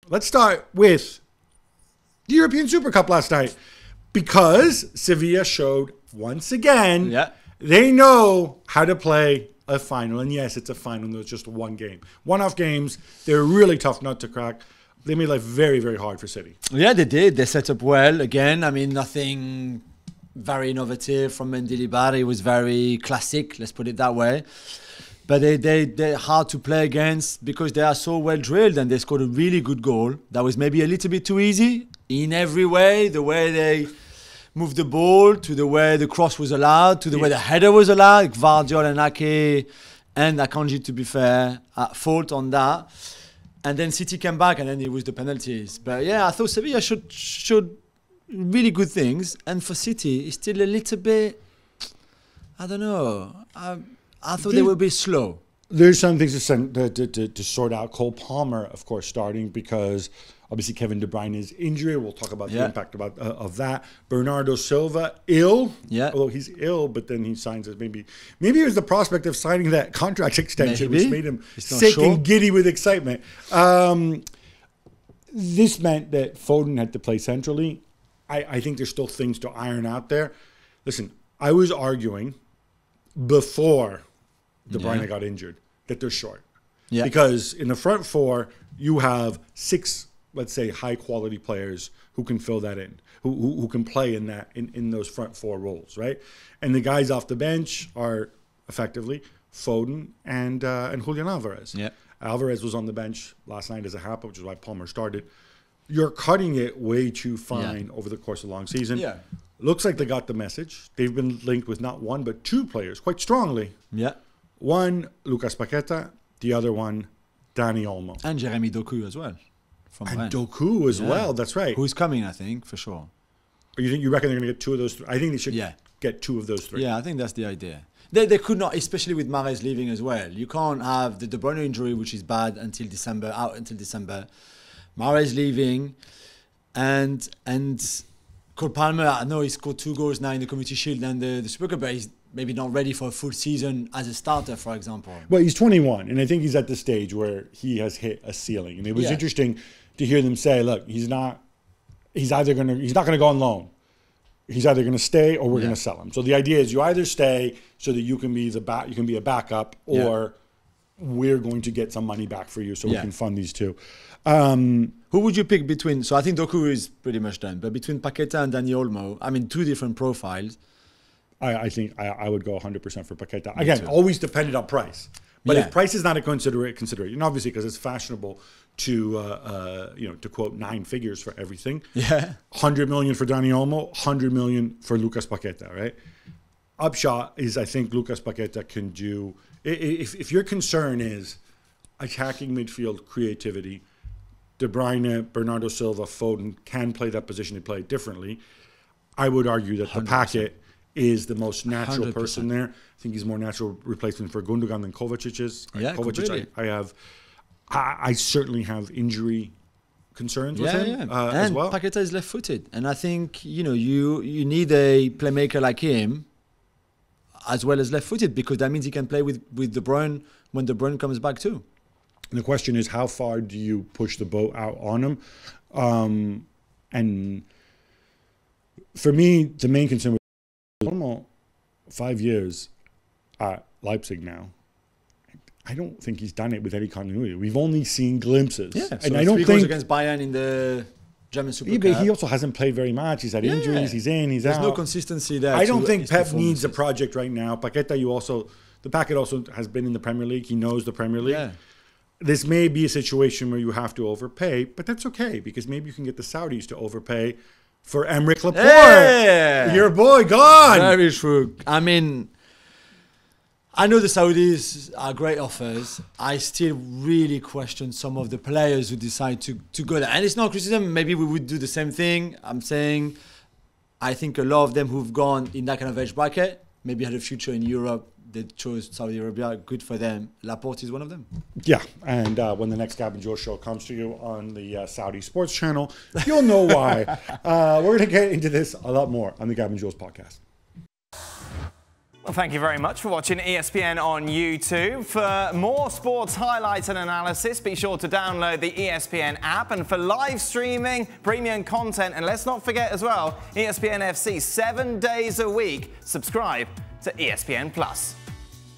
let's start with the European Super Cup last night, because Sevilla showed once again they know how to play a final. And yes, it's a final. There's just one game. One-off games, they're really tough nut to crack. They made life very, very hard for City. Yeah, they did. They set up well. Again, I mean, nothing very innovative from Mendilibar. It was very classic, let's put it that way. But they're hard to play against because they are so well drilled, and they scored a really good goal. That was maybe a little bit too easy in every way. The way they moved the ball, to the way the cross was allowed, to the way the header was allowed. Gvardiol and Ake and Akanji, to be fair, at fault on that. And then City came back, and then it was the penalties. But yeah, I thought Sevilla showed really good things. And for City, it's still a little bit, I don't know. I thought they would be slow. There's some things to sort out. Cole Palmer, of course, starting because obviously Kevin De Bruyne's injury. We'll talk about the impact of that. Bernardo Silva, ill. Yeah. Although he's ill, but then he signs it. Maybe it was the prospect of signing that contract extension which made him sick and giddy with excitement. This meant that Foden had to play centrally. I think there's still things to iron out there. Listen, I was arguing before De Bruyne got injured that they're short. Yeah. Because in the front four, you have 6, let's say, high-quality players who can fill that in, who can play in that in those front 4 roles, right? And the guys off the bench are effectively Foden and Julien Alvarez. Yeah. Alvarez was on the bench last night as a half, which is why Palmer started. You're cutting it way too fine over the course of a long season. Yeah. Looks like they got the message. They've been linked with not 1 but 2 players quite strongly. Yeah. One, Lucas Paqueta. The other one, Dani Olmo. And Jeremy Doku as well. And Doku as well. That's right. Who's coming, I think, for sure. You reckon they're going to get 2 of those 3? I think they should get 2 of those 3. Yeah, I think that's the idea. They could not, especially with Mahrez leaving as well. You can't have the De Bruyne injury, which is bad out until December. Mahrez leaving, and Cole Palmer, I know he scored 2 goals now in the Community Shield and the Super Cup, but he's maybe not ready for a full season as a starter, for example. Well, he's 21, and I think he's at the stage where he has hit a ceiling. And it was interesting to hear them say, look, he's not going to go on loan. He's either going to stay or we're going to sell him. So the idea is you either stay so that you can be a backup, or we're going to get some money back for you so we can fund these 2. Who would you pick between? So I think Doku is pretty much done, but between Paqueta and Dani Olmo, I mean, 2 different profiles. I think I would go 100% for Paqueta. Again, always dependent on price. But if price is not a consideration, obviously because it's fashionable to quote 9 figures for everything. Yeah. 100 million for Dani Olmo, 100 million for Lucas Paqueta, right? Upshot is I think Lucas Paqueta can do, if your concern is attacking midfield creativity, De Bruyne, Bernardo Silva, Foden can play that position and play it differently. I would argue that the packet is the most natural 100%. Person there. I think he's more natural replacement for Gundogan than Kovacic is. Yeah, Kovacic, I certainly have injury concerns with him as well. And Paqueta is left-footed, and I think you need a playmaker like him as well as left-footed, because that means he can play with De Bruyne when De Bruyne comes back too. And the question is, how far do you push the boat out on him? And for me, the main concern was almost 5 years at Leipzig now. I don't think he's done it with any continuity. We've only seen glimpses. Yeah, so and I don't 3 goals against Bayern in the German Super Cup. But he also hasn't played very much. He's had injuries. He's in. He's out. There's no consistency there. I don't think Pep needs a project right now. Paqueta, the packet also has been in the Premier League. He knows the Premier League. Yeah. This may be a situation where you have to overpay, but that's okay because maybe you can get the Saudis to overpay for Emerick Laporte. Hey! Your boy gone. Very true. I mean, I know the Saudis are great offers. I still really question some of the players who decide to go there. And it's not criticism. Maybe we would do the same thing. I'm saying I think a lot of them who've gone in that kind of age bracket maybe had a future in Europe. They chose Saudi Arabia. Good for them. Laporte is one of them. Yeah, and when the next Gab and Joe show comes to you on the Saudi Sports Channel, you'll know why. We're going to get into this a lot more on the Gab and Joe's podcast. Well, thank you very much for watching ESPN on YouTube. For more sports highlights and analysis, be sure to download the ESPN app. And for live streaming, premium content, and let's not forget as well, ESPN FC 7 days a week. Subscribe to ESPN Plus.